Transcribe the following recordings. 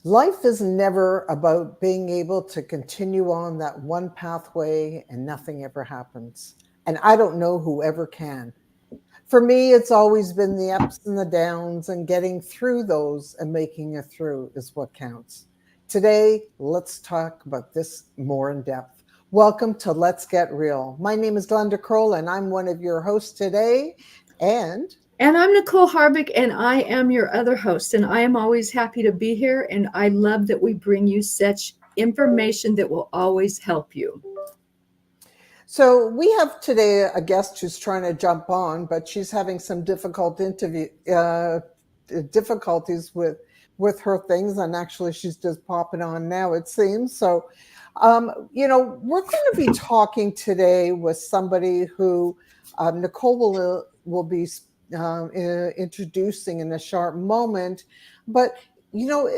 Life is never about being able to continue on that one pathway and nothing ever happens. And I don't know who ever can. For me, it's always been the ups and the downs, and getting through those and making it through is what counts. Today, let's talk about this more in depth. Welcome to Let's Get Real. My name is Glenda Kroll, and I'm one of your hosts today. And And I'm Nicole Harvick, and I am your other host. And I am always happy to be here. And I love that we bring you such information that will always help you. so we have today a guest who's trying to jump on, but she's having some difficulties with her things, and actually, she's just popping on now. It seems so. We're going to be talking today with somebody who Nicole will be introducing in a short moment, but you know.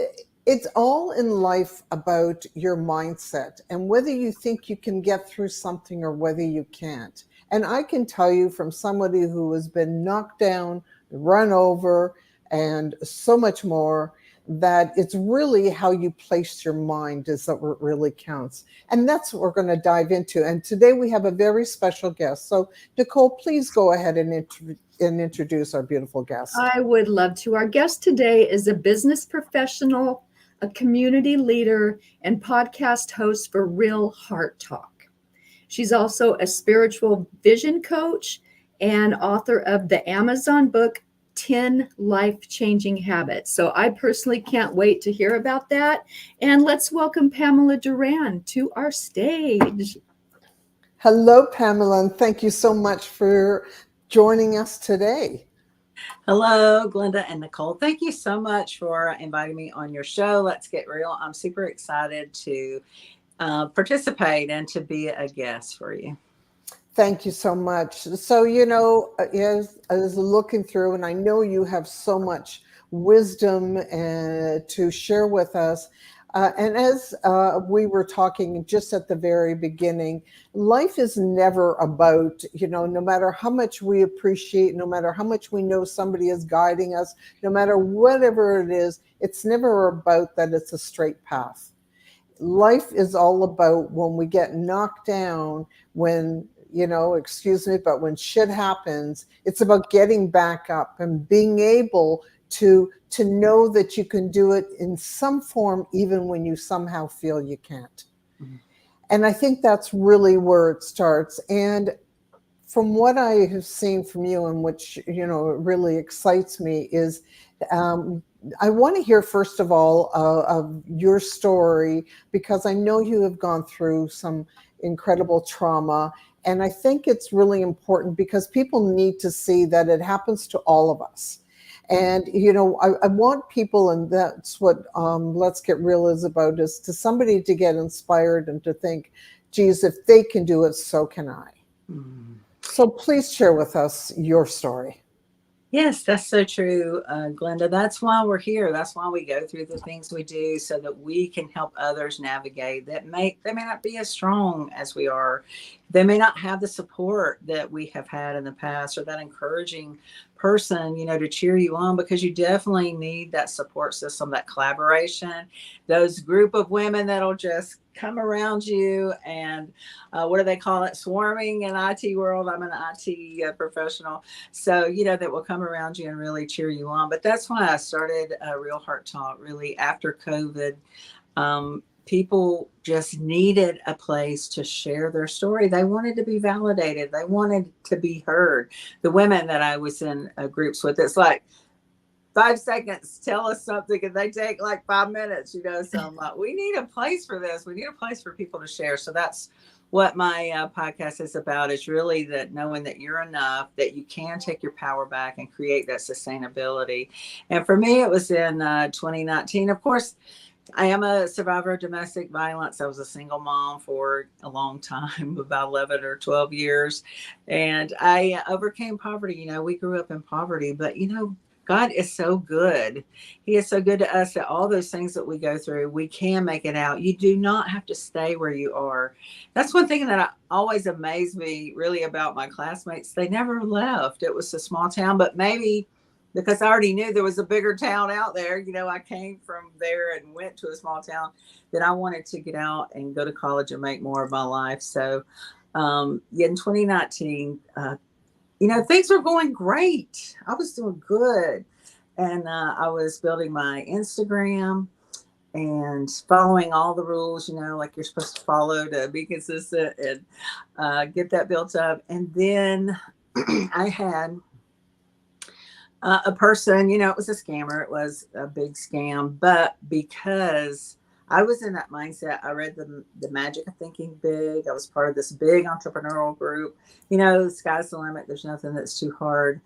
It's all in life about your mindset and whether you think you can get through something or whether you can't. And I can tell you from somebody who has been knocked down, run over, and so much more, that it's really how you place your mind is that what really counts. And that's what we're going to dive into. And today we have a very special guest. So, Nicole, please go ahead and introduce our beautiful guest. I would love to. Our guest today is a business professional, a community leader, and podcast host for Real Heart Talk. She's also a spiritual vision coach and author of the Amazon book 10 Life-Changing Habits. So I personally can't wait to hear about that. And let's welcome Pamela Duran to our stage. Hello, Pamela, and thank you so much for joining us today. Hello, Glenda and Nicole. Thank you so much for inviting me on your show. Let's Get Real. I'm super excited to participate and to be a guest for you. Thank you so much. So, as looking through, and I know you have so much wisdom to share with us. And as we were talking just at the very beginning, life is never about, no matter how much we appreciate, no matter how much we know somebody is guiding us, no matter whatever it is, it's never about that it's a straight path. Life is all about when we get knocked down, when excuse me, but when shit happens, it's about getting back up and being able to know that you can do it in some form, even when you somehow feel you can't. Mm-hmm. And I think that's really where it starts. And from what I have seen from you, and which really excites me, is I want to hear first of all of your story, because I know you have gone through some incredible trauma. And I think it's really important because people need to see that it happens to all of us. And, I want people, and that's what Let's Get Real is about, is to somebody to get inspired and to think, geez, if they can do it, so can I. Mm. So please share with us your story. Yes, that's so true, Glenda. That's why we're here. That's why we go through the things we do, so that we can help others navigate they may not be as strong as we are. They may not have the support that we have had in the past, or that encouraging person, to cheer you on, because you definitely need that support system, that collaboration, those group of women that'll just come around you and what do they call it? Swarming in IT world. I'm an IT professional. So, that will come around you and really cheer you on. But that's why I started Real Heart Talk really after COVID. People just needed a place to share their story. They wanted to be validated. They wanted to be heard. The women that I was in groups with, it's like 5 seconds, tell us something, and they take like 5 minutes, So I'm like, we need a place for this. We need a place for people to share. So that's what my podcast is about, is really that knowing that you're enough, that you can take your power back and create that sustainability. And for me, it was in 2019. Of course, I am a survivor of domestic violence. I was a single mom for a long time, about 11 or 12 years. And I overcame poverty. We grew up in poverty, but, God is so good. He is so good to us that all those things that we go through, we can make it out. You do not have to stay where you are. That's one thing that always amazed me really about my classmates. They never left. It was a small town, but maybe because I already knew there was a bigger town out there. I came from there and went to a small town, that I wanted to get out and go to college and make more of my life. So, yeah, in 2019, things were going great. I was doing good. And I was building my Instagram and following all the rules, like you're supposed to follow to be consistent and get that built up. And then I had a person, it was a scammer. It was a big scam. But because I was in that mindset, I read the Magic of Thinking Big. I was part of this big entrepreneurial group. The sky's the limit. There's nothing that's too hard.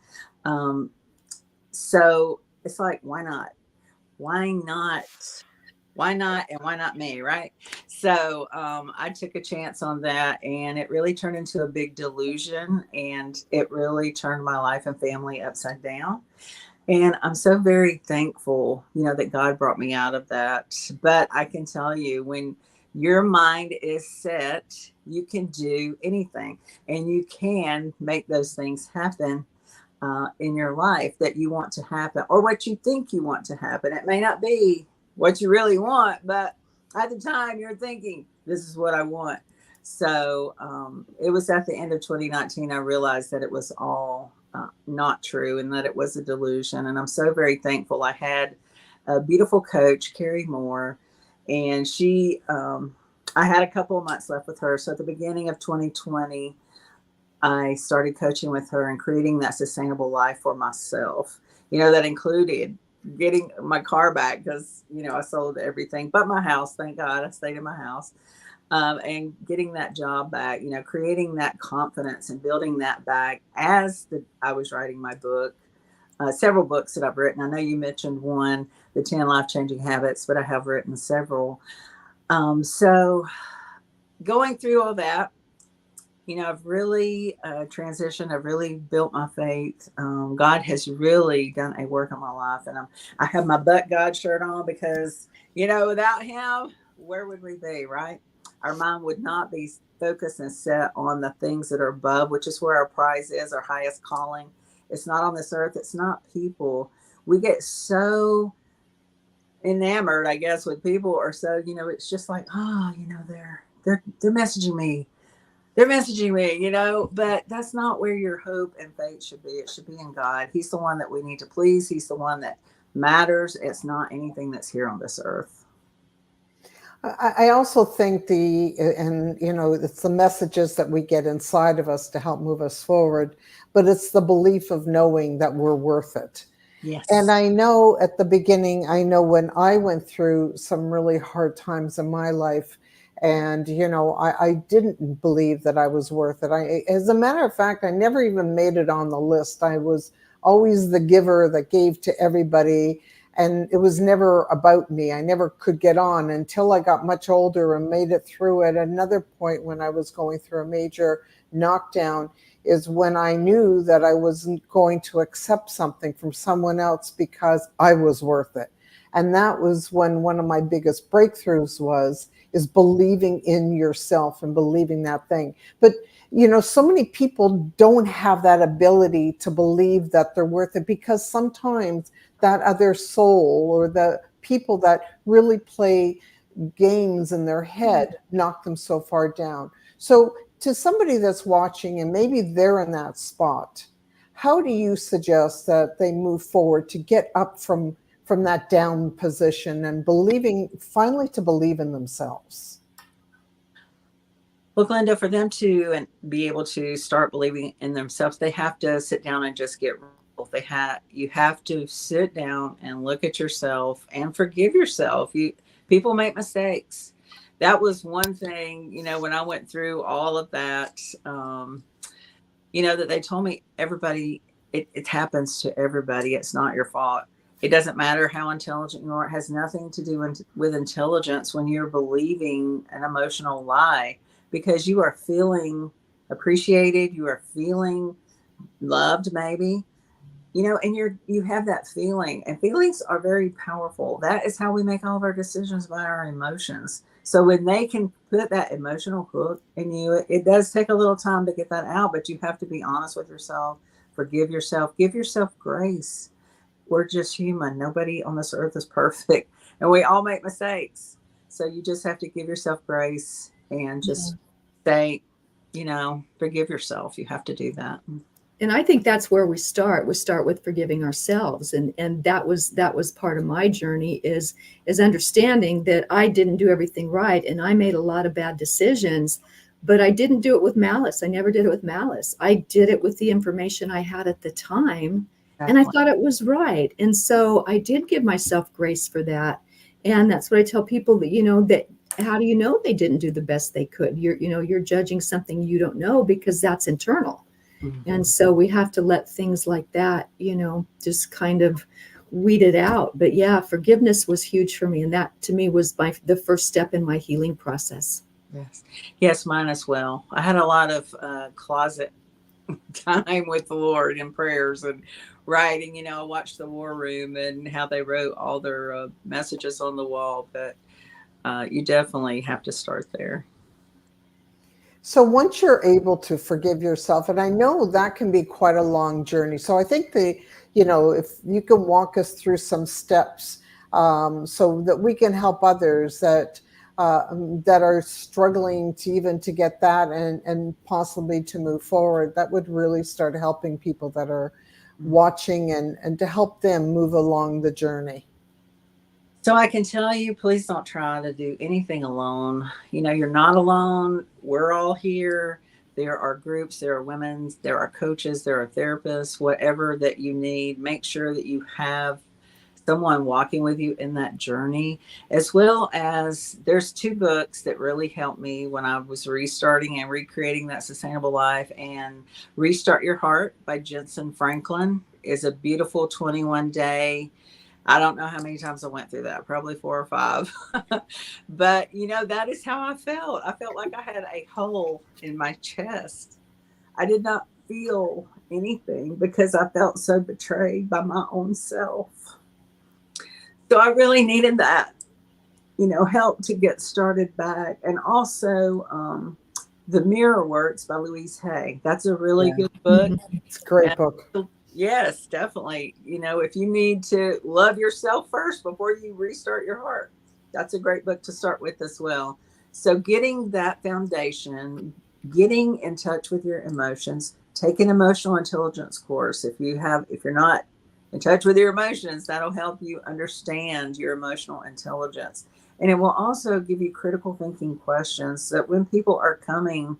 So it's like, why not? Why not? Why not? And why not me? Right. So I took a chance on that, and it really turned into a big delusion, and it really turned my life and family upside down. And I'm so very thankful, that God brought me out of that. But I can tell you, when your mind is set, you can do anything, and you can make those things happen in your life that you want to happen, or what you think you want to happen. It may not be what you really want, but at the time you're thinking, this is what I want. So it was at the end of 2019, I realized that it was all not true, and that it was a delusion. And I'm so very thankful. I had a beautiful coach, Carrie Moore, and I had a couple of months left with her. So at the beginning of 2020, I started coaching with her and creating that sustainable life for myself. That included getting my car back, because, I sold everything but my house. Thank God I stayed in my house. And getting that job back, creating that confidence and building that back as I was writing my book, several books that I've written. I know you mentioned one, The 10 Life-Changing Habits, but I have written several. So going through all that, I've really transitioned. I've really built my faith. God has really done a work in my life. And I have my But God shirt on, because, without him, where would we be, right? Our mind would not be focused and set on the things that are above, which is where our prize is, our highest calling. It's not on this earth. It's not people. We get so enamored, I guess, with people, or so, it's just like, they're messaging me. They're messaging me, but that's not where your hope and faith should be. It should be in God. He's the one that we need to please. He's the one that matters. It's not anything that's here on this earth. I also think it's the messages that we get inside of us to help move us forward, but it's the belief of knowing that we're worth it. Yes. And I know at the beginning, when I went through some really hard times in my life, and, I didn't believe that I was worth it. As a matter of fact, I never even made it on the list. I was always the giver that gave to everybody. And it was never about me. I never could get on until I got much older and made it through. At another point, when I was going through a major knockdown, is when I knew that I wasn't going to accept something from someone else because I was worth it. And that was when one of my biggest breakthroughs is believing in yourself and believing that thing. But, so many people don't have that ability to believe that they're worth it, because sometimes that other soul, or the people that really play games in their head, knock them so far down. So to somebody that's watching and maybe they're in that spot, how do you suggest that they move forward to get up from that down position and finally to believe in themselves? Well, Glenda, for them to be able to start believing in themselves, they have to sit down and just get real. You have to sit down and look at yourself and forgive yourself. People make mistakes. That was one thing, when I went through all of that, that they told me, everybody, it happens to everybody. It's not your fault. It doesn't matter how intelligent you are. It has nothing to do with intelligence when you're believing an emotional lie, because you are feeling appreciated. You are feeling loved, maybe, and you have that feeling, and feelings are very powerful. That is how we make all of our decisions, by our emotions. So when they can put that emotional hook in you, it does take a little time to get that out, but you have to be honest with yourself, forgive yourself, give yourself grace. we're just human. Nobody on this earth is perfect, and we all make mistakes. So you just have to give yourself grace and just say, forgive yourself. You have to do that. And I think that's where we start. We start with forgiving ourselves, and that was part of my journey is understanding that I didn't do everything right, and I made a lot of bad decisions, but I didn't do it with malice. I never did it with malice. I did it with the information I had at the time, and I thought it was right. And so I did give myself grace for that. And that's what I tell people, that, that how do you know they didn't do the best they could? You're judging something you don't know, because that's internal. Mm-hmm. And so we have to let things like that, just kind of weed it out. But yeah, forgiveness was huge for me. And that to me was the first step in my healing process. Yes, mine as well. I had a lot of closet time with the Lord in prayers and writing. I watched the War Room and how they wrote all their messages on the wall. But you definitely have to start there. So once you're able to forgive yourself, and I know that can be quite a long journey. So I think if you can walk us through some steps so that we can help others that are struggling to get that and possibly to move forward, that would really start helping people that are watching and to help them move along the journey. So I can tell you, please don't try to do anything alone. You're not alone. We're all here. There are groups, there are women, there are coaches, there are therapists, whatever that you need. Make sure that you have someone walking with you in that journey, as well as there's 2 books that really helped me when I was restarting and recreating that sustainable life. And Restart Your Heart by Jensen Franklin is a beautiful 21-day. I don't know how many times I went through that, probably 4 or 5. But, that is how I felt. I felt like I had a hole in my chest. I did not feel anything because I felt so betrayed by my own self. So I really needed that, help to get started back. And also The Mirror Works by Louise Hay. That's a really good book. It's a great book. Yes, definitely. If you need to love yourself first before you restart your heart, that's a great book to start with as well. So getting that foundation, getting in touch with your emotions, take an emotional intelligence course. If you're not in touch with your emotions, that'll help you understand your emotional intelligence. And it will also give you critical thinking questions that when people are coming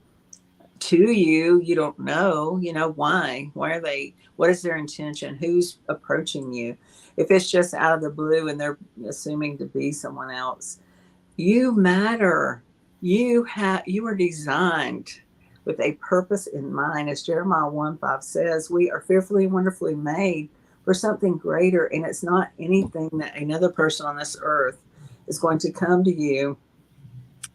to you, you don't know, why are they, what is their intention, who's approaching you. If it's just out of the blue and they're assuming to be someone else, you matter. You are designed with a purpose in mind. As Jeremiah 1:5 says, we are fearfully and wonderfully made for something greater. And it's not anything that another person on this earth is going to come to you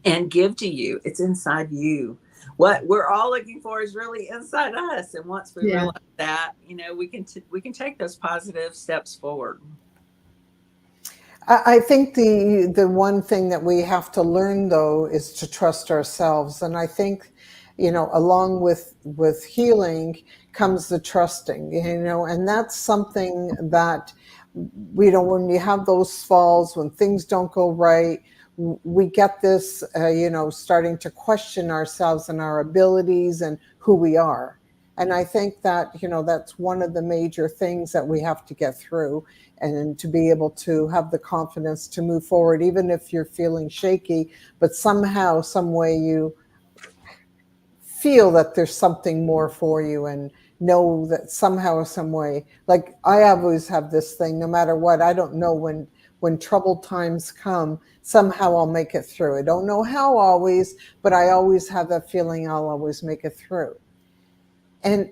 and give to you. It's inside you. What we're all looking for is really inside us. And once we realize that, we can take those positive steps forward. I think the one thing that we have to learn, though, is to trust ourselves. And I think, along with healing comes the trusting, and that's something that, when you have those falls, when things don't go right, we get this, starting to question ourselves and our abilities and who we are. And I think that, that's one of the major things that we have to get through, and to be able to have the confidence to move forward, even if you're feeling shaky, but somehow, some way you feel that there's something more for you, and know that somehow, some way, like I always have this thing, no matter what, I don't know when troubled times come, somehow I'll make it through. I don't know how always, but I always have that feeling I'll always make it through. And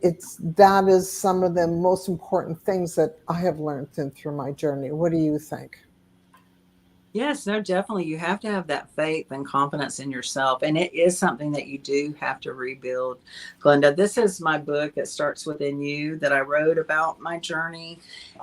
that is some of the most important things that I have learned through my journey. What do you think? Yes, no, definitely. You have to have that faith and confidence in yourself. And it is something that you do have to rebuild. Glenda, this is my book, It Starts Within You, that I wrote about my journey.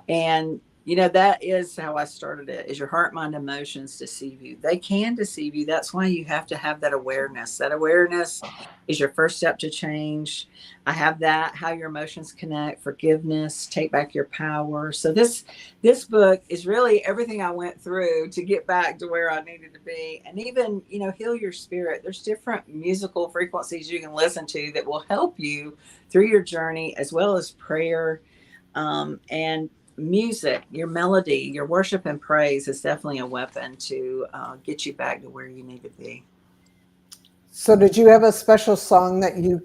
And that is how I started it, is your heart, mind, emotions deceive you. They can deceive you. That's why you have to have that awareness. That awareness is your first step to change. I have that, how your emotions connect, forgiveness, take back your power. So this book is really everything I went through to get back to where I needed to be. And even, heal your spirit. There's different musical frequencies you can listen to that will help you through your journey, as well as prayer, and music, your melody, your worship and praise is definitely a weapon to get you back to where you need to be. So did you have a special song that you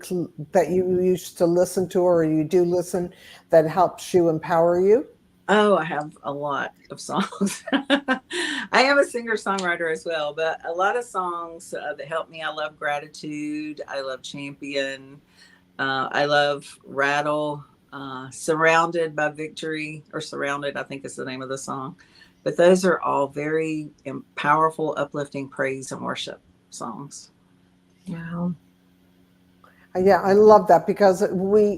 used to listen to, or you do listen, that helps you empower you? Oh, I have a lot of songs. I am a singer-songwriter as well, but a lot of songs that help me. I love Gratitude. I love Champion. I love Rattle. Surrounded by Victory, or Surrounded, I think is the name of the song. But those are all very powerful, uplifting praise and worship songs. Wow. Yeah, I love that, because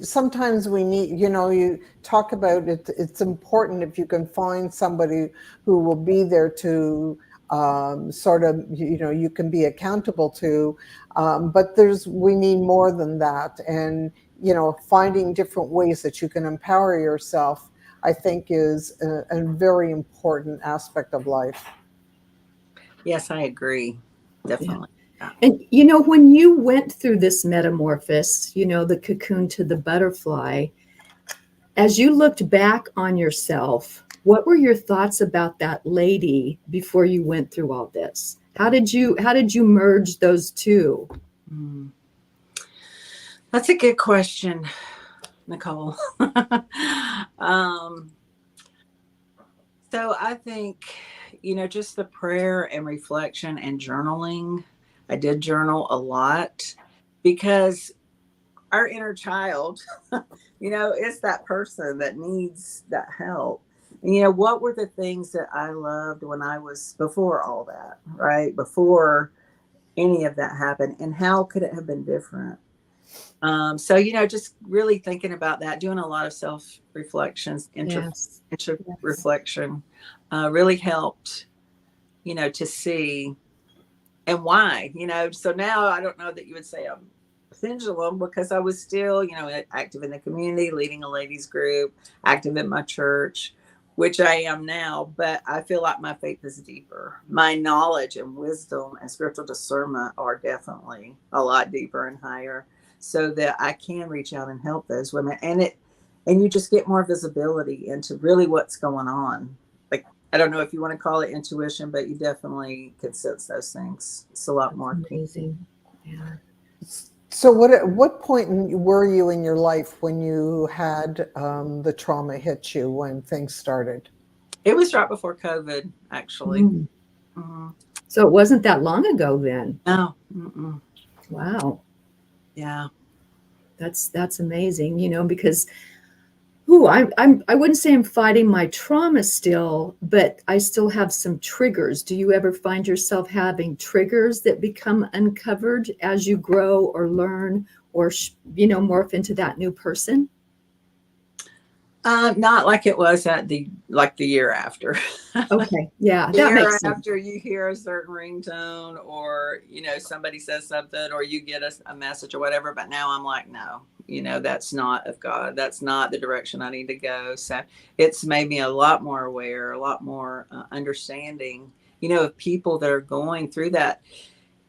sometimes we need, you talk about it. It's important if you can find somebody who will be there to sort of, you can be accountable to. But we need more than that. And, finding different ways that you can empower yourself, I think, is a very important aspect of life. Yes, I agree. Definitely. Yeah. And, when you went through this metamorphosis, the cocoon to the butterfly, as you looked back on yourself, what were your thoughts about that lady before you went through all this? How did you merge those two? That's a good question, Nicole. So I think, just the prayer and reflection and journaling. I did journal a lot, because our inner child, is that person that needs that help. And, what were the things that I loved when I was before all that, right? Before any of that happened, and how could it have been different? So, just really thinking about that, doing a lot of self-reflections, Yes. reflection, really helped, to see and why, so now I don't know that you would say I'm pendulum, because I was still, active in the community, leading a ladies group, active in my church, which I am now, but I feel like my faith is deeper. My knowledge and wisdom and spiritual discernment are definitely a lot deeper and higher, so that I can reach out and help those women. And you just get more visibility into really what's going on. Like, I don't know if you want to call it intuition, but you definitely can sense those things. It's a lot more amazing. Yeah. So at what point were you in your life when you had the trauma hit you, when things started? It was right before COVID, actually. Mm-hmm. So it wasn't that long ago then. No. Mm-mm. Wow. Yeah. That's amazing, because I wouldn't say I'm fighting my trauma still, but I still have some triggers. Do you ever find yourself having triggers that become uncovered as you grow or learn, or morph into that new person? Not like it was the year after. Okay. Yeah, The that year makes sense. after, you hear a certain ringtone, or somebody says something, or you get a message or whatever. But now I'm like, no, that's not of God. That's not the direction I need to go. So it's made me a lot more aware, a lot more understanding, of people that are going through that.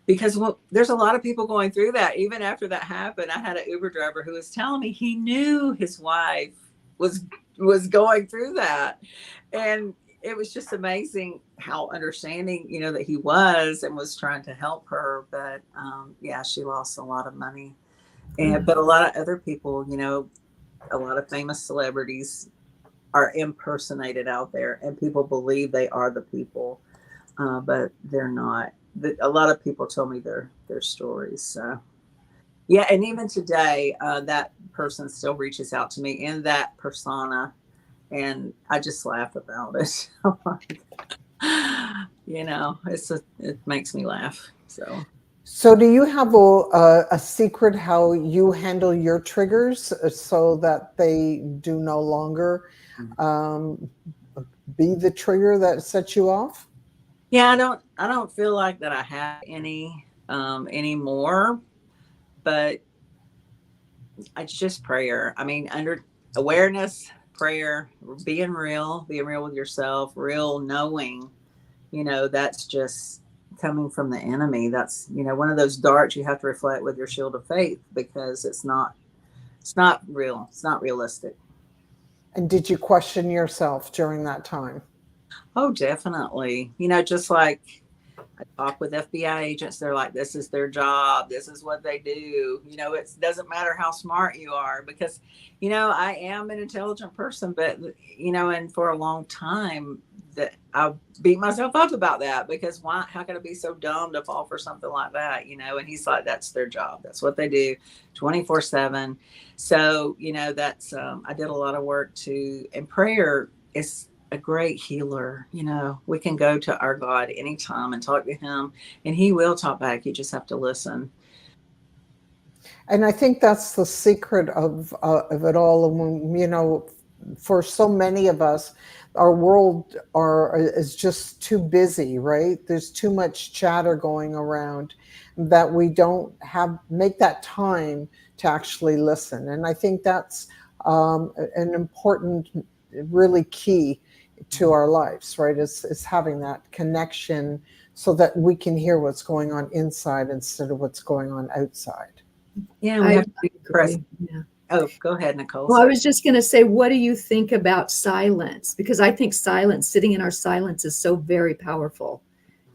Because there's a lot of people going through that. Even after that happened, I had an Uber driver who was telling me he knew his wife was going through that, and it was just amazing how understanding, that he was, and was trying to help her. But yeah, she lost a lot of money, but a lot of other people, a lot of famous celebrities are impersonated out there, and people believe they are the people, but they're not. A lot of people tell me their stories. So yeah, and even today, that person still reaches out to me in that persona, and I just laugh about it. It makes me laugh. So do you have a secret how you handle your triggers so that they do no longer be the trigger that sets you off? Yeah, I don't feel like that I have any anymore, but it's just prayer. I mean, under awareness, prayer, being real with yourself, real knowing, that's just coming from the enemy. That's, one of those darts you have to reflect with your shield of faith, because it's not real. It's not realistic. And did you question yourself during that time? Oh, definitely. Just like I talk with FBI agents, they're like, this is their job. This is what they do. It doesn't matter how smart you are, because, I am an intelligent person, but, and for a long time that I beat myself up about that, because how can I be so dumb to fall for something like that? And he's like, that's their job. That's what they do 24/7. So, that's, I did a lot of work too. And prayer is a great healer. We can go to our God anytime and talk to him, and he will talk back. You just have to listen. And I think that's the secret of it all. And for so many of us, our world is just too busy, right? There's too much chatter going around that we don't make that time to actually listen. And I think that's an important, really key to our lives, right? Is having that connection so that we can hear what's going on inside instead of what's going on outside. Yeah, we have to be present. Yeah. Oh, go ahead, Nicole. Well, I was just going to say, what do you think about silence? Because I think silence, sitting in our silence, is so very powerful.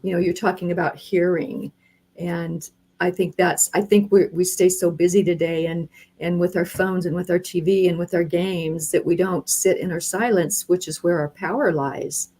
You're talking about hearing, and I think we stay so busy today, and with our phones and with our TV and with our games, that we don't sit in our silence, which is where our power lies.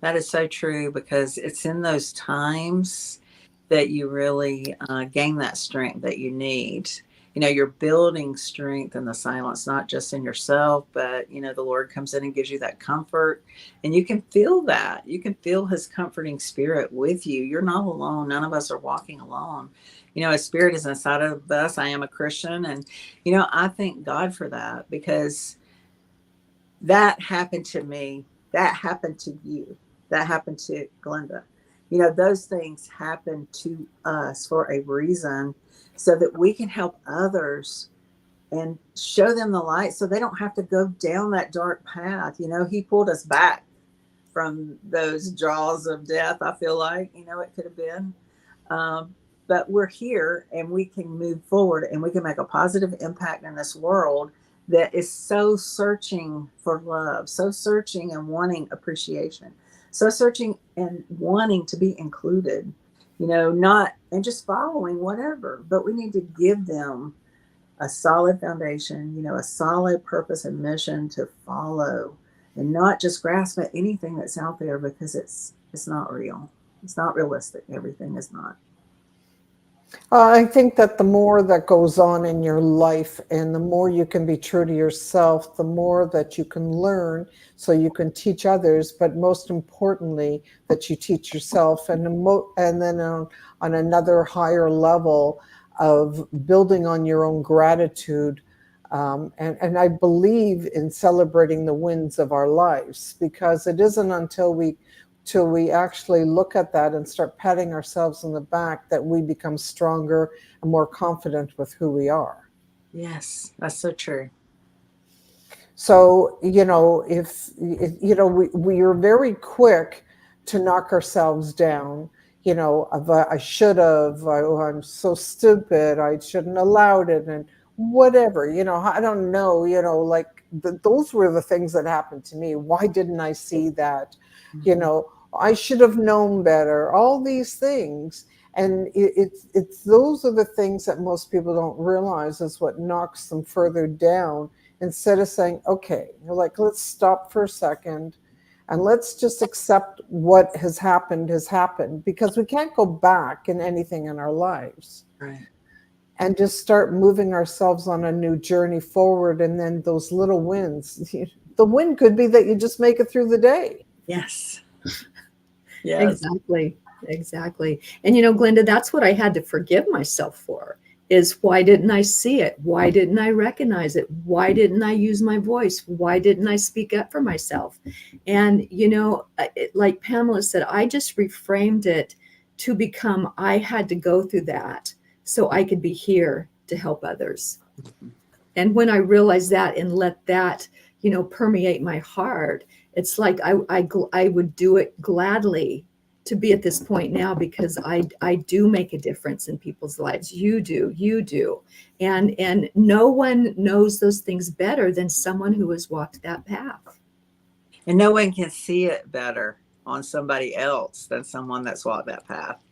That is so true, because it's in those times that you really gain that strength that you need. You're building strength in the silence, not just in yourself, but, the Lord comes in and gives you that comfort, and you can feel that. You can feel his comforting spirit with you. You're not alone. None of us are walking alone. His spirit is inside of us. I am a Christian. And, I thank God for that, because that happened to me. That happened to you. That happened to Glenda. Those things happen to us for a reason, so that we can help others and show them the light, so they don't have to go down that dark path. He pulled us back from those jaws of death. I feel like, it could have been. But we're here, and we can move forward, and we can make a positive impact in this world that is so searching for love, so searching and wanting appreciation, so searching and wanting to be included, not and just following whatever, but we need to give them a solid foundation, a solid purpose and mission to follow, and not just grasp at anything that's out there, because it's not real. It's not realistic. Everything is not. I think that the more that goes on in your life, and the more you can be true to yourself, the more that you can learn, so you can teach others, but most importantly, that you teach yourself. And then on another higher level of building on your own gratitude. And I believe in celebrating the wins of our lives, because it isn't until we actually look at that and start patting ourselves on the back that we become stronger and more confident with who we are. Yes, that's so true. So, if we are very quick to knock ourselves down, I should have, I'm so stupid, I shouldn't have allowed it, and whatever, I don't know, those were the things that happened to me. Why didn't I see that? Mm-hmm. I should have known better, all these things. And it's those are the things that most people don't realize is what knocks them further down, instead of saying, okay, let's stop for a second and let's just accept what has happened, because we can't go back in anything in our lives. Right. And just start moving ourselves on a new journey forward. And then those little wins, the win could be that you just make it through the day. Yes. Yes. Exactly. And Glenda, that's what I had to forgive myself for, is, why didn't I see it? Why didn't I recognize it? Why didn't I use my voice? Why didn't I speak up for myself? And, like Pamela said, I just reframed it to become, I had to go through that so I could be here to help others. And when I realized that and let that, permeate my heart, it's like I would do it gladly to be at this point now, because I do make a difference in people's lives. You do. And no one knows those things better than someone who has walked that path. And no one can see it better on somebody else than someone that's walked that path,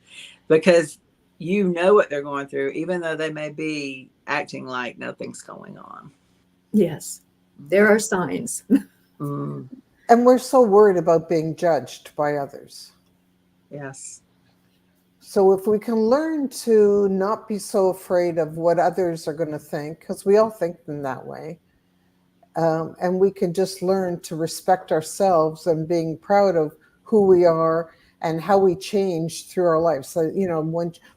because you know what they're going through, even though they may be acting like nothing's going on. Yes, there are signs. Mm. And we're so worried about being judged by others. Yes. So if we can learn to not be so afraid of what others are going to think, because we all think in that way, and we can just learn to respect ourselves and being proud of who we are and how we change through our lives. So,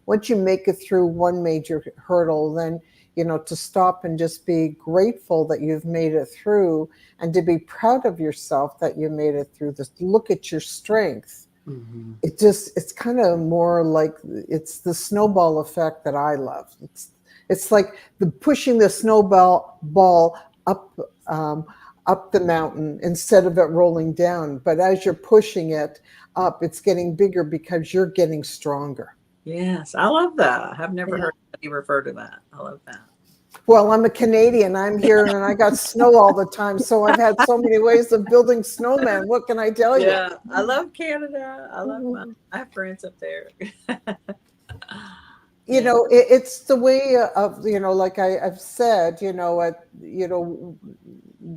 once you make it through one major hurdle, then, to stop and just be grateful that you've made it through, and to be proud of yourself that you made it through this. Look at your strength. Mm-hmm. It's kind of more like, it's the snowball effect that I love. It's like pushing the snowball up the mountain instead of it rolling down. But as you're pushing it up, it's getting bigger because you're getting stronger. Yes, I love that. I've never heard anybody refer to that. I love that. Well, I'm a Canadian. I'm here and I got snow all the time. So I've had so many ways of building snowmen. What can I tell you? Yeah, I love Canada. I love I have friends up there. It's the way of, like I've said, the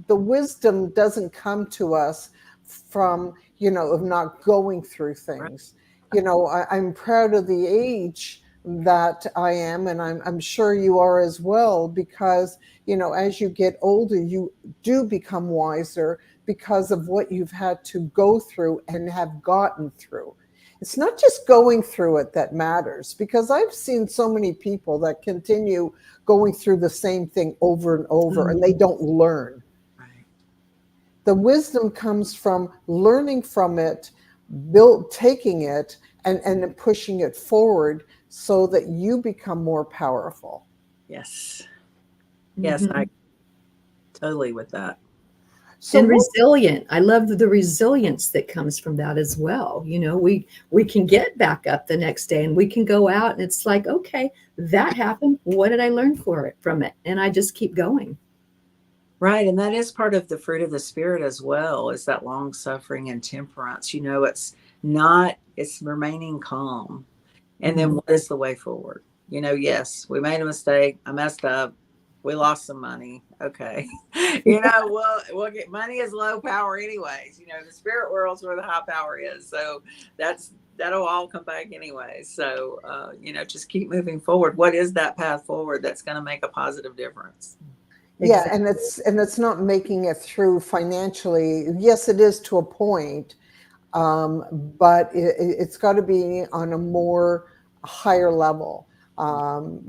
wisdom doesn't come to us from, of not going through things. I'm proud of the age that I am, and I'm sure you are as well, because, as you get older, you do become wiser because of what you've had to go through and have gotten through. It's not just going through it that matters, because I've seen so many people that continue going through the same thing over and over, and they don't learn. Right. The wisdom comes from learning from it, taking it, and pushing it forward so that you become more powerful. Yes. Yes, I totally with that. So and resilient. I love the resilience that comes from that as well. We can get back up the next day and we can go out and it's like, okay, that happened. What did I learn from it? And I just keep going. Right. And that is part of the fruit of the spirit as well, is that long suffering and temperance. It's remaining calm. And then what is the way forward? Yes, we made a mistake. I messed up. We lost some money. Okay. We'll get, money is low power anyways. The spirit world's where the high power is. So that'll all come back anyway. So, just keep moving forward. What is that path forward that's going to make a positive difference? Yeah. Exactly. And it's not making it through financially. Yes, it is to a point. But it's got to be on a more higher level. I'm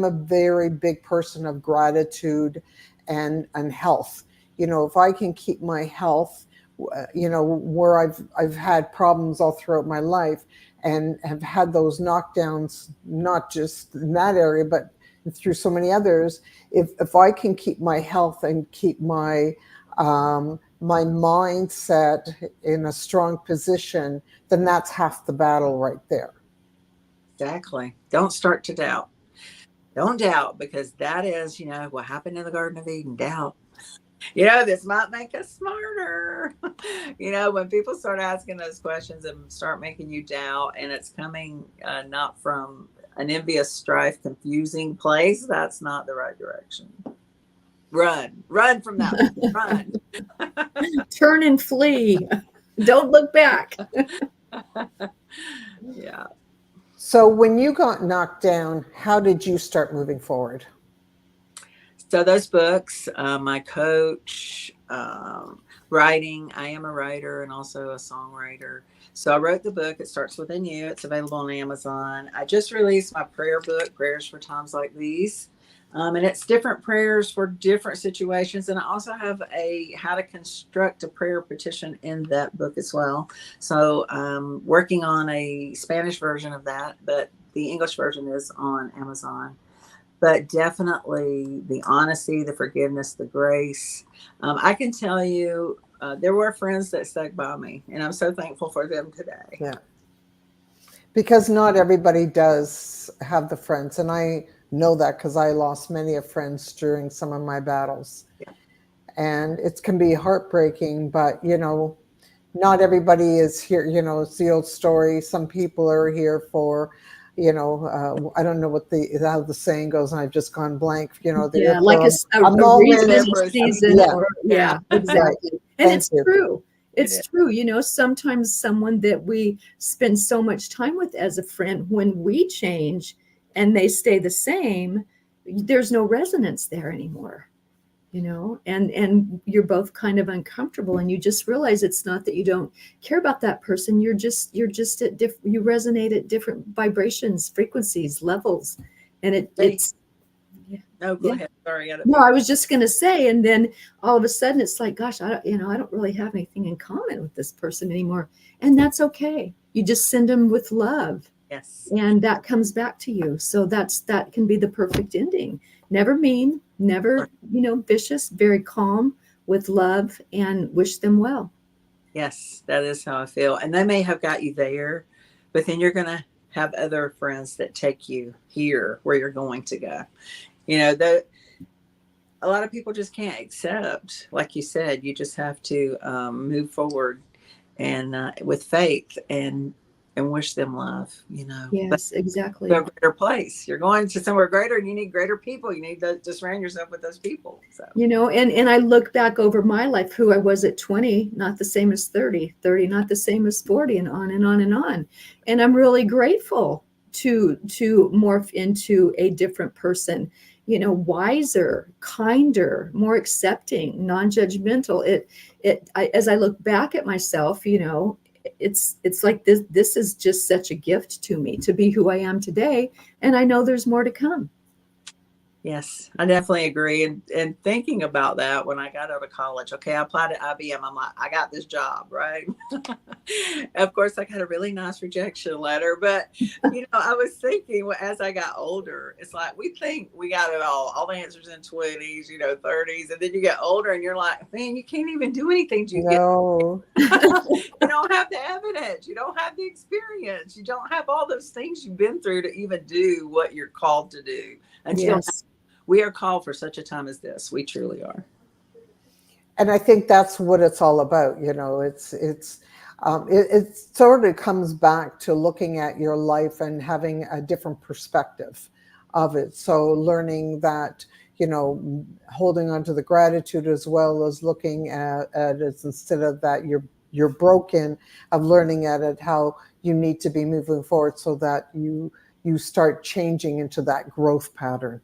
a very big person of gratitude and health. If I can keep my health, where I've had problems all throughout my life and have had those knockdowns, not just in that area, but through so many others. If I can keep my health and keep my mindset in a strong position, then that's half the battle right there. Exactly. Don't start to doubt. Don't doubt, because that is, what happened in the Garden of Eden. Doubt. This might make us smarter. When people start asking those questions and start making you doubt, and it's coming not from an envious, strife, confusing place, that's not the right direction. Run from that one. Run. Turn and flee. Don't look back. Yeah. So when you got knocked down, how did you start moving forward? So those books, my coach, writing. I am a writer and also a songwriter. So I wrote the book, It Starts Within You. It's available on Amazon. I just released my prayer book, Prayers for Times Like These. And it's different prayers for different situations. And I also have a how to construct a prayer petition in that book as well. So I'm working on a Spanish version of that, but the English version is on Amazon. But definitely the honesty, the forgiveness, the grace. I can tell you, there were friends that stuck by me, and I'm so thankful for them today. Yeah. Because not everybody does have the friends. And I know that because I lost many of friends during some of my battles. Yeah. And it can be heartbreaking, but not everybody is here. It's the old story. Some people are here for, I don't know how the saying goes, and I've just gone blank. They're here like for a moment. reason, a season, Yeah. or exactly. And Thank it's you. true. It It's is. true. Sometimes someone that we spend so much time with as a friend, when we change and they stay the same, there's no resonance there anymore. And you're both kind of uncomfortable, and you just realize it's not that you don't care about that person. You're just at you resonate at different vibrations, frequencies, levels, and it's No, go yeah. ahead. Sorry. No, I was just going to say, and then all of a sudden it's like, gosh, I don't really have anything in common with this person anymore. And that's okay. You just send them with love, Yes. and that comes back to you. So that can be the perfect ending. Never mean, never, vicious, very calm, with love, and wish them well. Yes, that is how I feel. And they may have got you there, but then you're going to have other friends that take you here where you're going to go. A lot of people just can't accept, like you said, you just have to move forward and with faith and wish them love, But Yes, exactly. to a greater place. You're going to somewhere greater, and you need greater people. You need to surround yourself with those people. So and I look back over my life, who I was at 20, not the same as 30, not the same as 40, and on and on and on. And I'm really grateful to morph into a different person, wiser, kinder, more accepting, non-judgmental. As I look back at myself, it's like this is just such a gift to me to be who I am today. And I know there's more to come. yes, I definitely agree. And thinking about that when I got out of college, okay, I applied at IBM. I'm like, I got this job, right? Of course, I got a really nice rejection letter. But, I was thinking as I got older, it's like we think we got it all the answers in 20s, 30s. And then you get older and you're like, man, you can't even do anything. No. You don't have the evidence. You don't have the experience. You don't have all those things you've been through to even do what you're called to do. Until Yes. we are called for such a time as this. We truly are. And I think that's what it's all about. It sort of comes back to looking at your life and having a different perspective of it. So learning that, holding on to the gratitude as well as looking at it instead of that you're broken, of learning at it how you need to be moving forward so that you start changing into that growth pattern.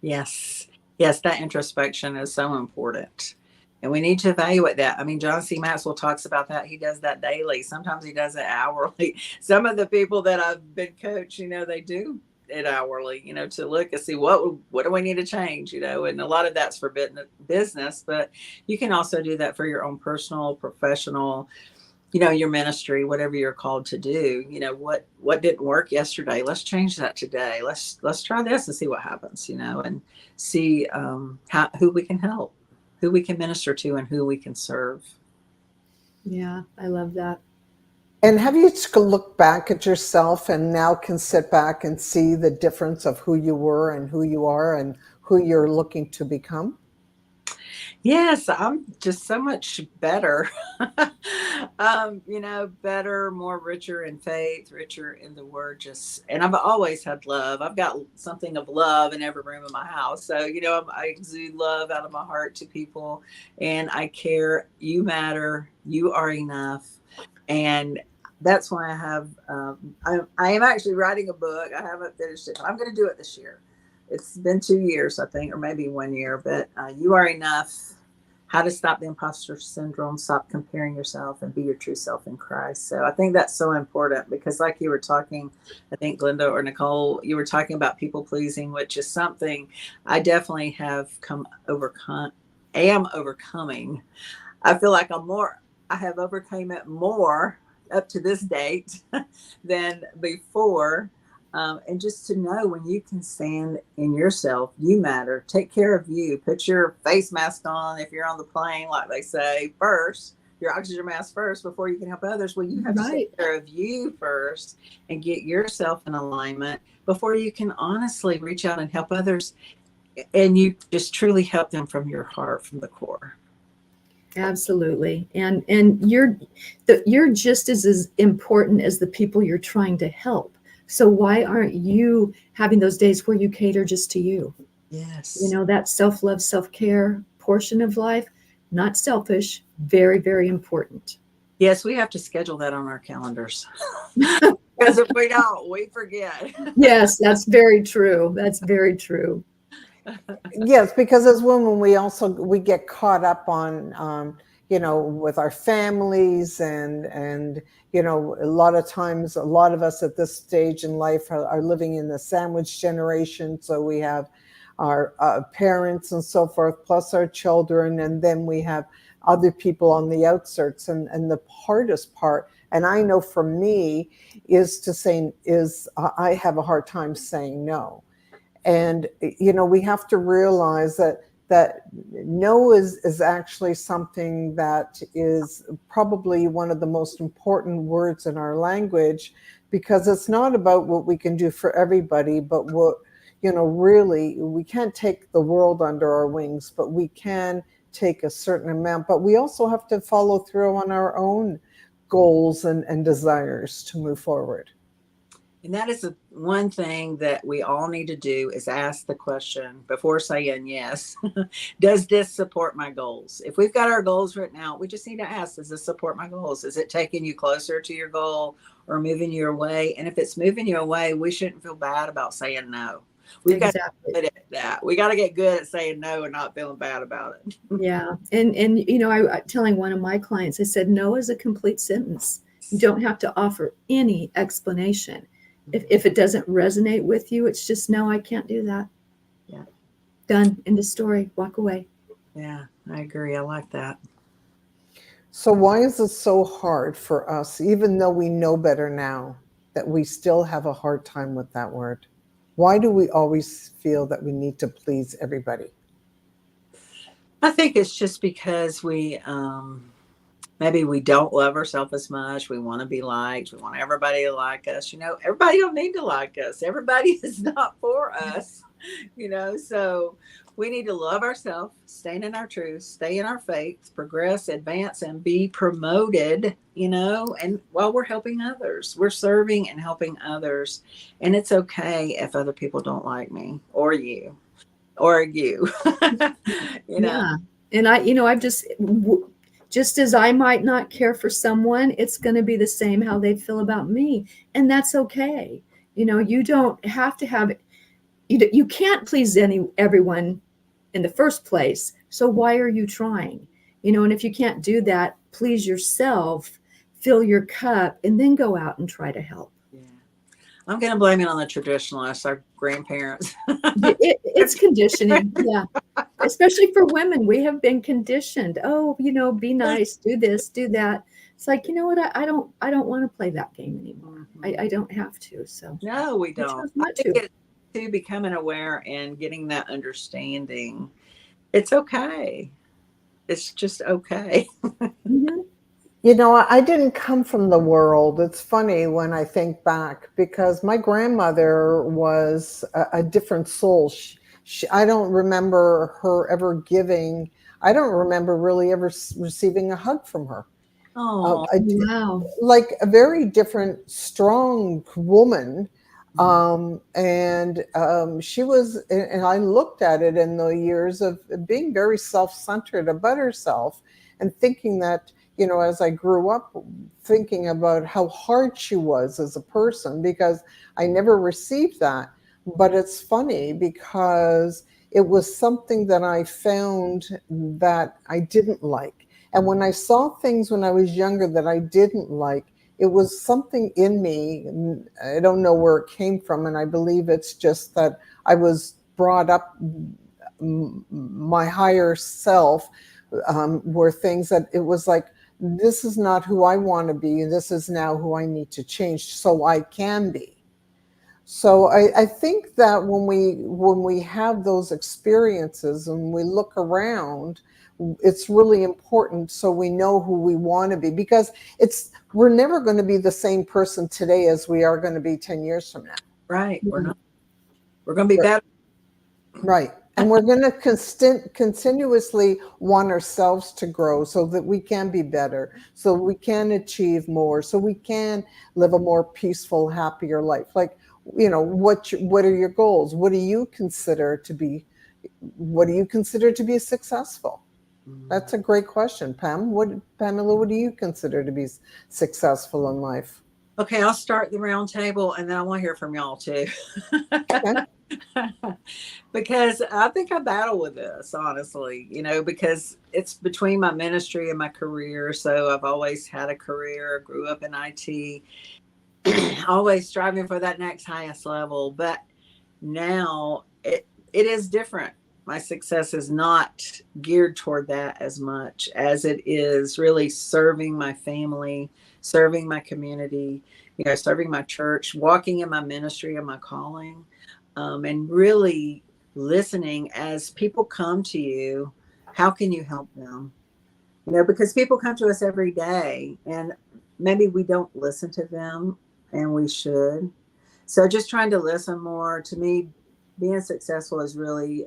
Yes. Yes, that introspection is so important. And we need to evaluate that. I mean, John C. Maxwell talks about that. He does that daily. Sometimes he does it hourly. Some of the people that I've been coached, they do it hourly, to look and see what do we need to change, and a lot of that's for business, but you can also do that for your own personal, professional, your ministry, whatever you're called to do. What didn't work yesterday, let's change that today. Let's try this and see what happens, and see who we can help, who we can minister to, and who we can serve. Yeah, I love that. And have you looked back at yourself and now can sit back and see the difference of who you were and who you are and who you're looking to become? Yes, I'm just so much better. Better, more richer in faith, richer in the word. And I've always had love. I've got something of love in every room of my house. So, I exude love out of my heart to people, and I care. You matter. You are enough. And that's why I have, I am actually writing a book. I haven't finished it. I'm going to do it this year. It's been 2 years, I think, or maybe 1 year, but you are enough how to stop the imposter syndrome, stop comparing yourself, and be your true self in Christ. So I think that's so important because, like you were talking, I think Glenda or Nicole, you were talking about people pleasing, which is something I definitely have am overcoming. I feel like I have overcome it more up to this date than before. And just to know when you can stand in yourself, you matter. Take care of you. Put your face mask on if you're on the plane, like they say, first, your oxygen mask first before you can help others. Well, you have to take care of you first and get yourself in alignment before you can honestly reach out and help others. And you just truly help them from your heart, from the core. Absolutely. And you're just as important as the people you're trying to help. So why aren't you having those days where you cater just to you? Yes. You know, that self-love, self-care portion of life, not selfish, very, very important. Yes, we have to schedule that on our calendars. Because if we don't, we forget. Yes, that's very true. That's very true. Yes, because as women, we get caught up on, with our families and a lot of times, a lot of us at this stage in life are living in the sandwich generation. So we have our parents and so forth, plus our children, and then we have other people on the outskirts. And the hardest part, and I know for me, I have a hard time saying no. And, we have to realize that no is actually something that is probably one of the most important words in our language, because it's not about what we can do for everybody, but what, really, we can't take the world under our wings, but we can take a certain amount. But we also have to follow through on our own goals and desires to move forward. And that is the one thing that we all need to do is ask the question before saying yes. Does this support my goals? If we've got our goals written out, we just need to ask, does this support my goals? Is it taking you closer to your goal or moving you away? And if it's moving you away, we shouldn't feel bad about saying no. We've got to get good at that. We got to get good at saying no and not feeling bad about it. Yeah. And I telling one of my clients, I said, no is a complete sentence. You don't have to offer any explanation. If it doesn't resonate with you, it's just, no, I can't do that. Yeah. Done. End of story. Walk away. Yeah, I agree. I like that. So why is it so hard for us, even though we know better now, that we still have a hard time with that word? Why do we always feel that we need to please everybody? I think it's just because maybe we don't love ourselves as much. We want to be liked. We want everybody to like us. Everybody don't need to like us. Everybody is not for us, so we need to love ourselves, stand in our truth, stay in our faith, progress, advance, and be promoted, and while we're helping others, we're serving and helping others. And it's okay if other people don't like me or you. Yeah. And I've just as I might not care for someone, it's going to be the same how they feel about me. And that's okay. You don't have to have, you can't please everyone in the first place. So why are you trying? And if you can't do that, please yourself, fill your cup, and then go out and try to help. Yeah. I'm going to blame it on the traditionalists, our grandparents. It's conditioning. Yeah. Especially for women, we have been conditioned. Oh, be nice, do this, do that. It's like, you know what? I don't want to play that game anymore. I don't have to. So no, we don't. Not I think it's to becoming aware and getting that understanding. It's okay. It's just okay. Mm-hmm. I didn't come from the world. It's funny when I think back, because my grandmother was a different soul. I don't remember her ever giving. I don't remember really ever receiving a hug from her. Oh, wow. Like a very different, strong woman. She was, and I looked at it in the years of being very self-centered about herself and thinking that, as I grew up, thinking about how hard she was as a person, because I never received that. But it's funny because, it was something that I found that I didn't like. And when I saw things when I was younger that I didn't like, it was something in me. I don't know where it came from. And I believe it's just that I was brought up, my higher self, were things that it was like, this is not who I want to be. This is now who I need to change so I can be. So I think that when we have those experiences and we look around, it's really important so we know who we want to be, because we're never going to be the same person today as we are going to be 10 years from now. Right. We're not. We're going to be better. Right. And we're going to continuously want ourselves to grow so that we can be better, so we can achieve more, so we can live a more peaceful, happier life. Like, what are your goals? What do you consider to be successful? That's a great question, Pamela, what do you consider to be successful in life? Okay, I'll start the round table, and then I want to hear from y'all too. Okay. Because I think I battle with this, honestly, because it's between my ministry and my career. So I've always had a career, grew up in IT, always striving for that next highest level. But now it is different. My success is not geared toward that as much as it is really serving my family, serving my community, serving my church, walking in my ministry and my calling, and really listening as people come to you. How can you help them? Because people come to us every day and maybe we don't listen to them, and we should. So just trying to listen more. To me, being successful is really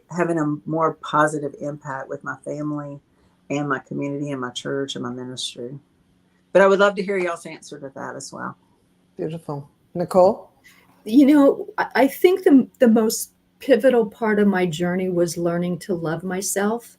having a more positive impact with my family and my community and my church and my ministry. But I would love to hear y'all's answer to that as well. Beautiful. Nicole? I think the most pivotal part of my journey was learning to love myself.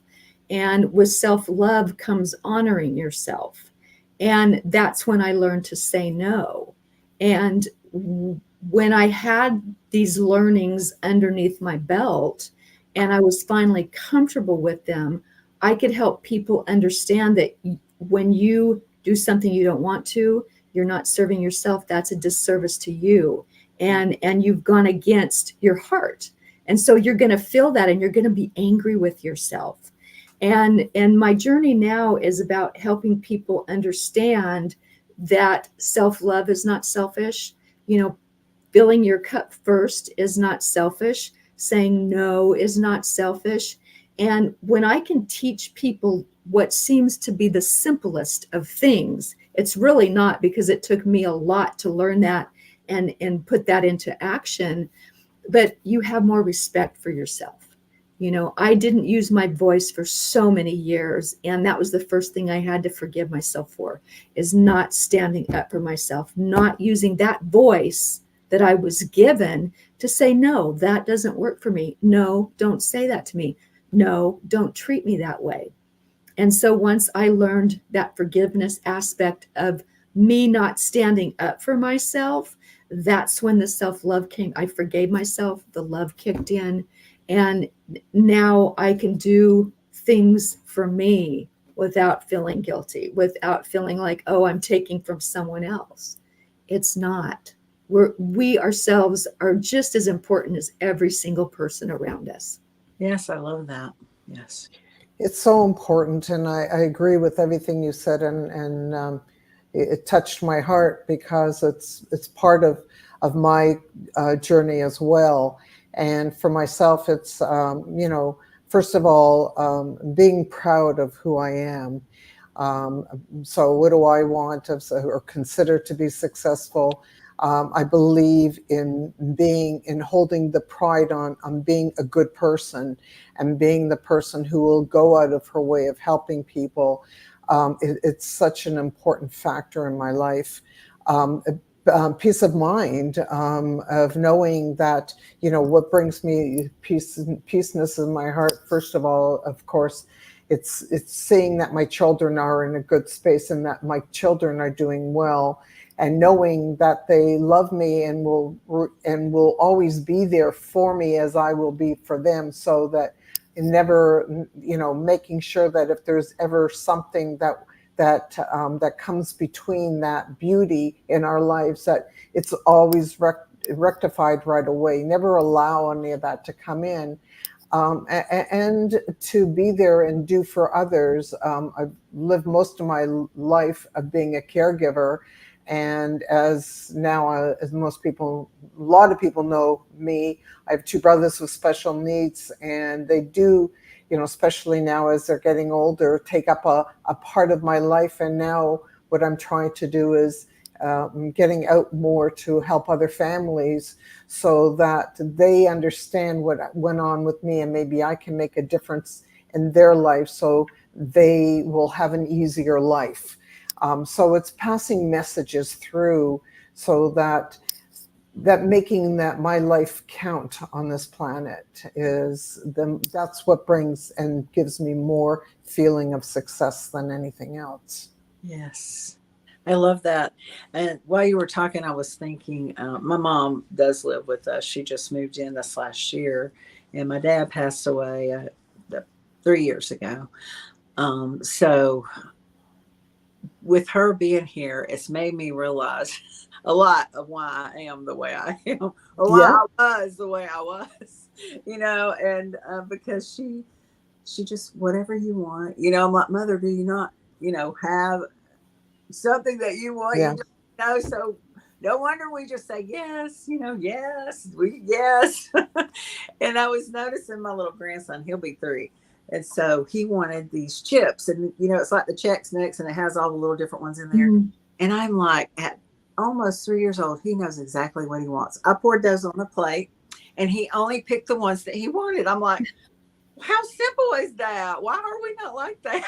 And with self-love comes honoring yourself. And that's when I learned to say no. And when I had these learnings underneath my belt and I was finally comfortable with them, I could help people understand that when you do something you don't want to, you're not serving yourself. That's a disservice to you. And you've gone against your heart. And so you're going to feel that and you're going to be angry with yourself. And my journey now is about helping people understand that self-love is not selfish. Filling your cup first is not selfish. Saying no is not selfish. And when I can teach people what seems to be the simplest of things, it's really not, because it took me a lot to learn that and put that into action. But you have more respect for yourself. I didn't use my voice for so many years. And that was the first thing I had to forgive myself for, is not standing up for myself, not using that voice that I was given to say, no, that doesn't work for me. No, don't say that to me. No, don't treat me that way. And so once I learned that forgiveness aspect of me not standing up for myself, that's when the self-love came. I forgave myself, the love kicked in, and now I can do things for me without feeling guilty, without feeling like, oh, I'm taking from someone else. It's not. We ourselves are just as important as every single person around us. Yes, I love that. Yes. It's so important, and I agree with everything you said, and it touched my heart because it's part of my journey as well. And for myself, it's first of all, being proud of who I am. So what do I want or consider to be successful? I believe in holding the pride on being a good person and being the person who will go out of her way of helping people. It's such an important factor in my life. Peace of mind of knowing that, what brings me peaceness in my heart, first of all, of course, it's seeing that my children are in a good space and that my children are doing well. and knowing that they love me and will always be there for me as I will be for them, so that never, making sure that if there's ever something that comes between that beauty in our lives, that it's always rectified right away. Never allow any of that to come in. And to be there and do for others. I've lived most of my life of being a caregiver, and as most people, a lot of people know me, I have two brothers with special needs, and they do, especially now as they're getting older, take up a part of my life. And now what I'm trying to do is getting out more to help other families, so that they understand what went on with me, and maybe I can make a difference in their life, so they will have an easier life. So it's passing messages through, so that making that my life count on this planet that's what brings and gives me more feeling of success than anything else. Yes. I love that. And while you were talking, I was thinking, my mom does live with us. She just moved in this last year, and my dad passed away 3 years ago. So with her being here, it's made me realize a lot of why I am the way I am, or why I was the way I was, and because she just, whatever you want, I'm like, Mother, do you not, have something that you want? Yeah. You just so no wonder we just say yes, yes. And I was noticing my little grandson, he'll be 3, and so he wanted these chips, and it's like the Chex Mix, and it has all the little different ones in there. And I'm like, at almost 3 years old, he knows exactly what he wants. I poured those on the plate, and he only picked the ones that he wanted. I'm like, how simple is that? Why are we not like that?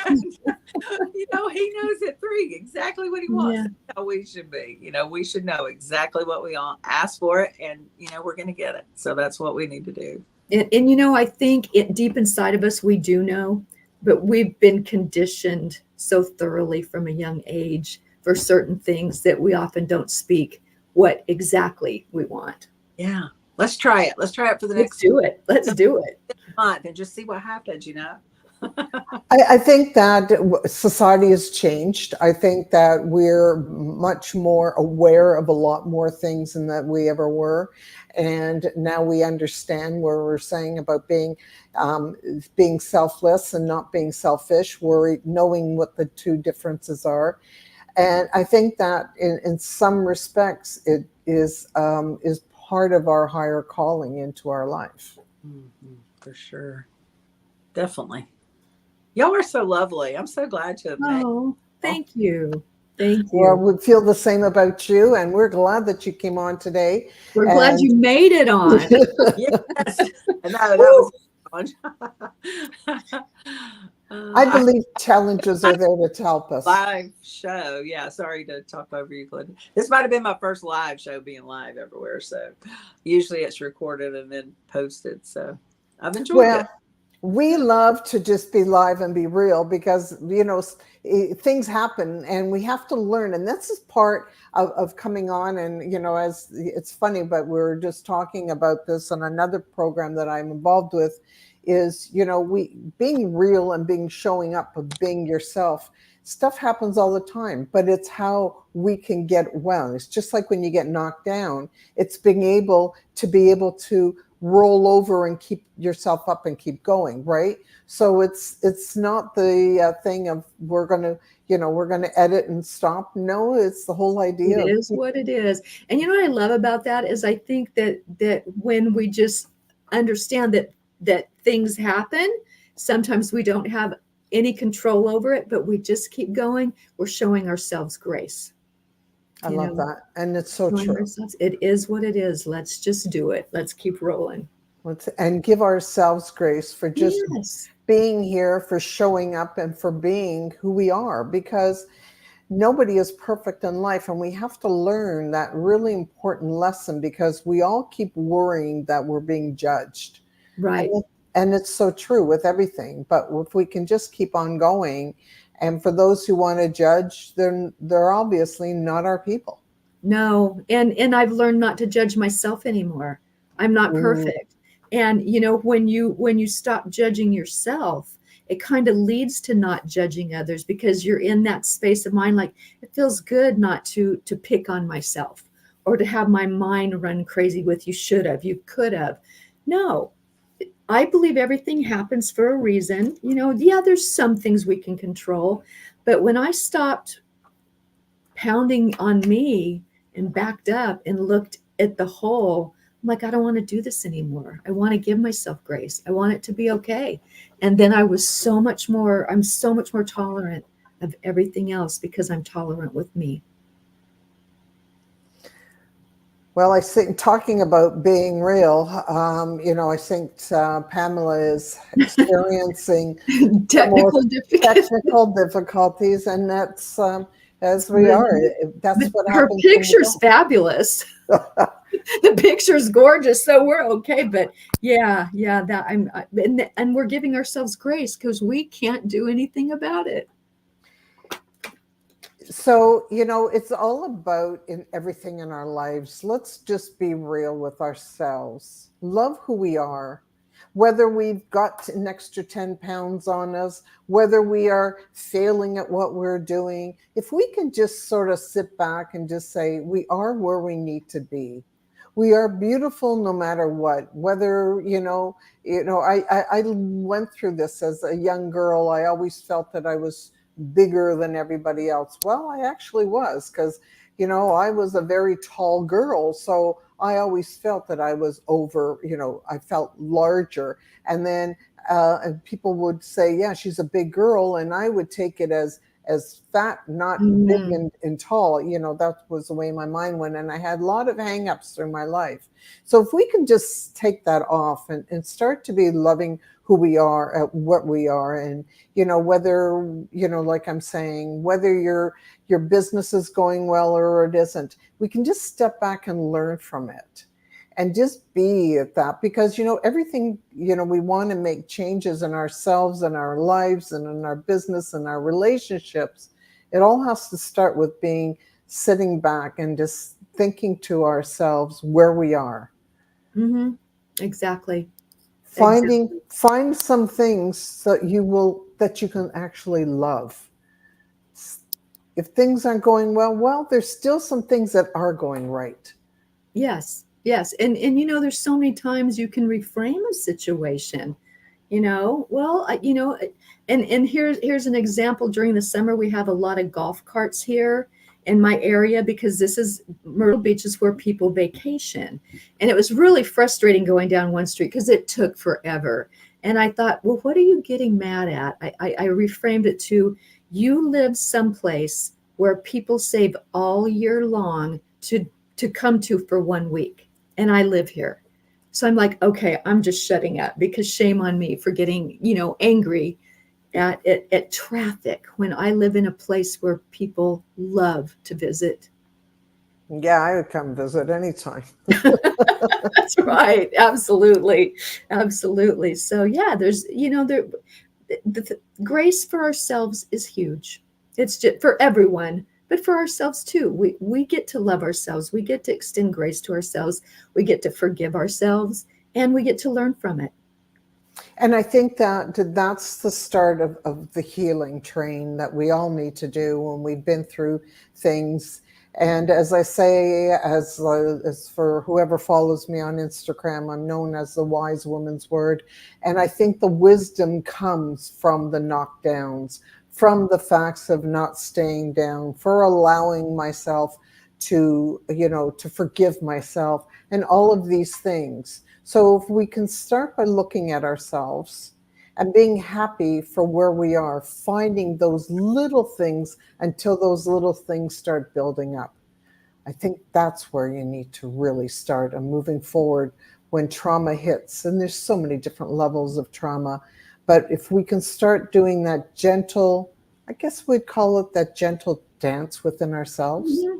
He knows at 3 exactly what he wants. Yeah. That's how we should be. We should know exactly what we want, ask for it, and we're going to get it. So that's what we need to do. And I think deep inside of us, we do know, but we've been conditioned so thoroughly from a young age for certain things that we often don't speak what exactly we want. Yeah. Let's try it. Let's try it for the next Let's do it. month and just see what happens, I think that society has changed. I think that we're much more aware of a lot more things than that we ever were. And now we understand where we're saying about being selfless and not being selfish. We're knowing what the two differences are. And I think that in some respects, it is part of our higher calling into our life. Mm-hmm, for sure. Definitely. Y'all are so lovely. I'm so glad to have met you. Oh, thank you. Thank you. Well, we feel the same about you, and we're glad that you came on today. We're glad you made it on. Yes. No, that was fun. I believe challenges are there to help us. Live show. Yeah. Sorry to talk over you, Glenda. This might have been my first live show, being live everywhere. So usually it's recorded and then posted. So I've enjoyed it. We love to just be live and be real, because, things happen and we have to learn. And this is part of coming on. And, as it's funny, but we're just talking about this on another program that I'm involved with, is, we being real and showing up of being yourself. Stuff happens all the time, but it's how we can get well. It's just like when you get knocked down, it's being able to roll over and keep yourself up and keep going, right? So it's not the thing of we're going to edit and stop. No, it's the whole idea. It is what it is. And what I love about that is I think that when we just understand that things happen, sometimes we don't have any control over it, but we just keep going. We're showing ourselves grace. I love that. And it's so true. It is what it is. Let's just do it. Let's keep rolling. And give ourselves grace for just being here, for showing up, and for being who we are, because nobody is perfect in life. And we have to learn that really important lesson, because we all keep worrying that we're being judged. Right. And it's so true with everything. But if we can just keep on going, and for those who want to judge, they're obviously not our people. No. And I've learned not to judge myself anymore. I'm not Mm. perfect. And you know, when you stop judging yourself, it kind of leads to not judging others, because you're in that space of mind, like, it feels good not to pick on myself, or to have my mind run crazy with, you should have, you could have. No, I believe everything happens for a reason. You know, yeah, there's some things we can control, but when I stopped pounding on me and backed up and looked at the whole, I'm like, I don't want to do this anymore. I want to give myself grace. I want it to be okay. And then I'm so much more tolerant of everything else, because I'm tolerant with me. Well, I think talking about being real, I think Pamela is experiencing the most technical difficulties, and that's as we are. That's what Her happens. picture's fabulous. The picture's gorgeous, so we're okay. But yeah, that and we're giving ourselves grace, because we can't do anything about it. So, it's all about in everything in our lives. Let's just be real with ourselves. Love who we are, whether we've got an extra 10 pounds on us, whether we are failing at what we're doing. If we can just sort of sit back and just say, we are where we need to be. We are beautiful no matter what, whether, I went through this as a young girl. I always felt that I was bigger than everybody else. Well, I actually was, because I was a very tall girl, so I always felt that I was over, I felt larger. And then and people would say, yeah, she's a big girl, and I would take it as fat, not big and tall. That was the way my mind went, and I had a lot of hang-ups through my life. So if we can just take that off and start to be loving who we are, at what we are, and whether like I'm saying, whether your business is going well or it isn't, we can just step back and learn from it and just be at that. Because everything, we want to make changes in ourselves and our lives and in our business and our relationships. It all has to start with sitting back and just thinking to ourselves where we are. Mm-hmm. Exactly. Find some things that you can actually love. If things aren't going well, there's still some things that are going right. Yes. And there's so many times you can reframe a situation. Well, and here's an example. During the summer, we have a lot of golf carts here in my area, because this is Myrtle Beach is where people vacation. And it was really frustrating going down one street, because it took forever. And I thought, well, what are you getting mad at? I reframed it to, you live someplace where people save all year long to come to for 1 week. And I live here. So I'm like, okay, I'm just shutting up, because shame on me for getting, angry at traffic when I live in a place where people love to visit. Yeah, I would come visit anytime. That's right. Absolutely. So yeah, there's, the grace for ourselves is huge. It's just for everyone, but for ourselves too. We get to love ourselves. We get to extend grace to ourselves. We get to forgive ourselves, and we get to learn from it. And I think that's the start of the healing train that we all need to do when we've been through things. And as I say, as for whoever follows me on Instagram, I'm known as the wise woman's word. And I think the wisdom comes from the knockdowns, from the facts of not staying down, for allowing myself to forgive myself, and all of these things. So if we can start by looking at ourselves and being happy for where we are, finding those little things until those little things start building up. I think that's where you need to really start. And moving forward, when trauma hits, and there's so many different levels of trauma, but if we can start doing that gentle, I guess we'd call it that gentle dance within ourselves. Mm-hmm.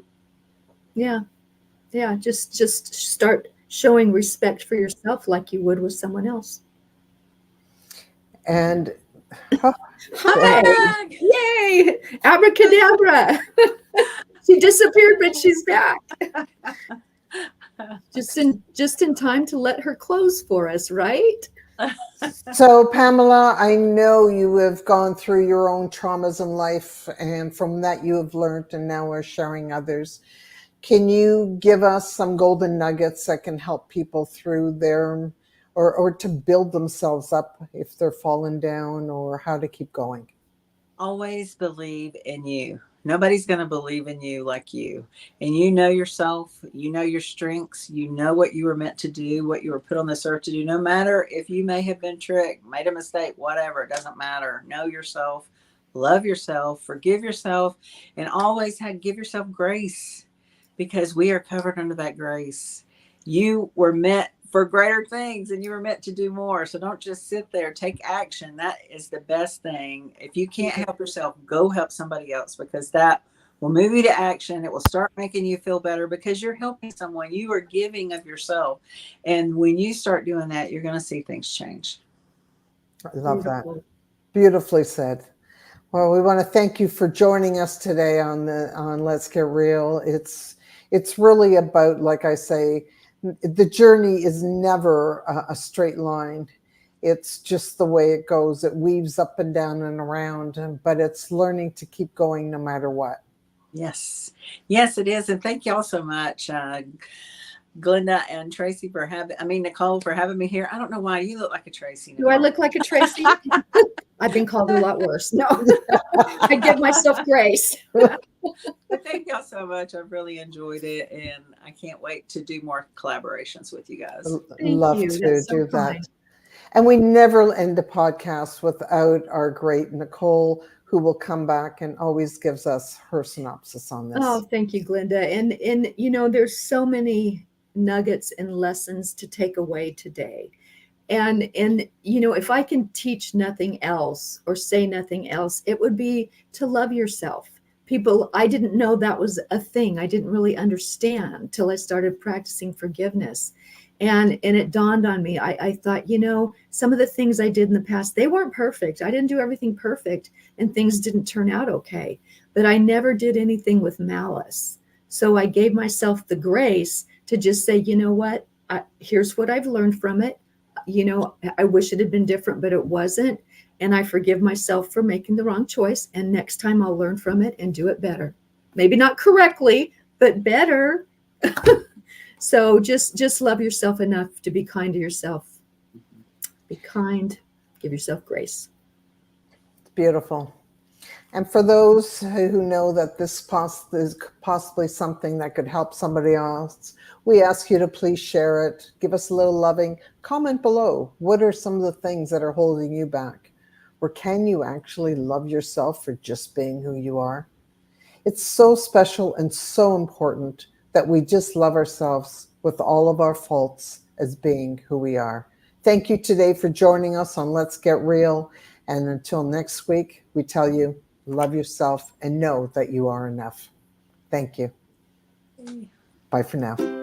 Yeah. Just start showing respect for yourself like you would with someone else. And hi, yay, abracadabra. She disappeared, but she's back. Just in time to let her close for us, right? So, Pamela, I know you have gone through your own traumas in life, and from that you have learned and now are sharing others. Can you give us some golden nuggets that can help people through their, or to build themselves up if they're falling down, or how to keep going? Always believe in you. Nobody's going to believe in you like you. And you know yourself, you know your strengths, you know what you were meant to do, what you were put on this earth to do. No matter if you may have been tricked, made a mistake, whatever, it doesn't matter. Know yourself, love yourself, forgive yourself, and always give yourself grace, because we are covered under that grace. You were meant for greater things and you were meant to do more. So don't just sit there, take action. That is the best thing. If you can't help yourself, go help somebody else, because that will move you to action. It will start making you feel better because you're helping someone. You are giving of yourself. And when you start doing that, you're going to see things change. I love that. Beautifully said. Well, we want to thank you for joining us today on Let's Get Real. It's really about, like I say, the journey is never a straight line. It's just the way it goes. It weaves up and down and around, but it's learning to keep going no matter what. Yes. Yes, it is. And thank you all so much, Glenda and Tracy, Nicole, for having me here. I don't know why you look like a Tracy. Nicole. Do I look like a Tracy? I've been called a lot worse. No, I give myself grace. Thank y'all so much. I've really enjoyed it, and I can't wait to do more collaborations with you guys. Love to do that. And we never end a podcast without our great Nicole, who will come back and always gives us her synopsis on this. Oh, thank you, Glenda. And you know, there's so many nuggets and lessons to take away today. And you know, if I can teach nothing else or say nothing else, it would be to love yourself. People, I didn't know that was a thing. I didn't really understand till I started practicing forgiveness. And it dawned on me. I thought, you know, some of the things I did in the past, they weren't perfect. I didn't do everything perfect, and things didn't turn out okay. But I never did anything with malice. So I gave myself the grace to just say, you know what, here's what I've learned from it. You know, I wish it had been different, but it wasn't. And I forgive myself for making the wrong choice. And next time I'll learn from it and do it better. Maybe not correctly, but better. So just love yourself enough to be kind to yourself. Be kind, give yourself grace. Beautiful. And for those who know that this is possibly something that could help somebody else, we ask you to please share it. Give us a little loving comment below. What are some of the things that are holding you back? Or can you actually love yourself for just being who you are? It's so special and so important that we just love ourselves with all of our faults as being who we are. Thank you today for joining us on Let's Get Real. And until next week, we tell you, love yourself and know that you are enough. Thank you. Bye for now.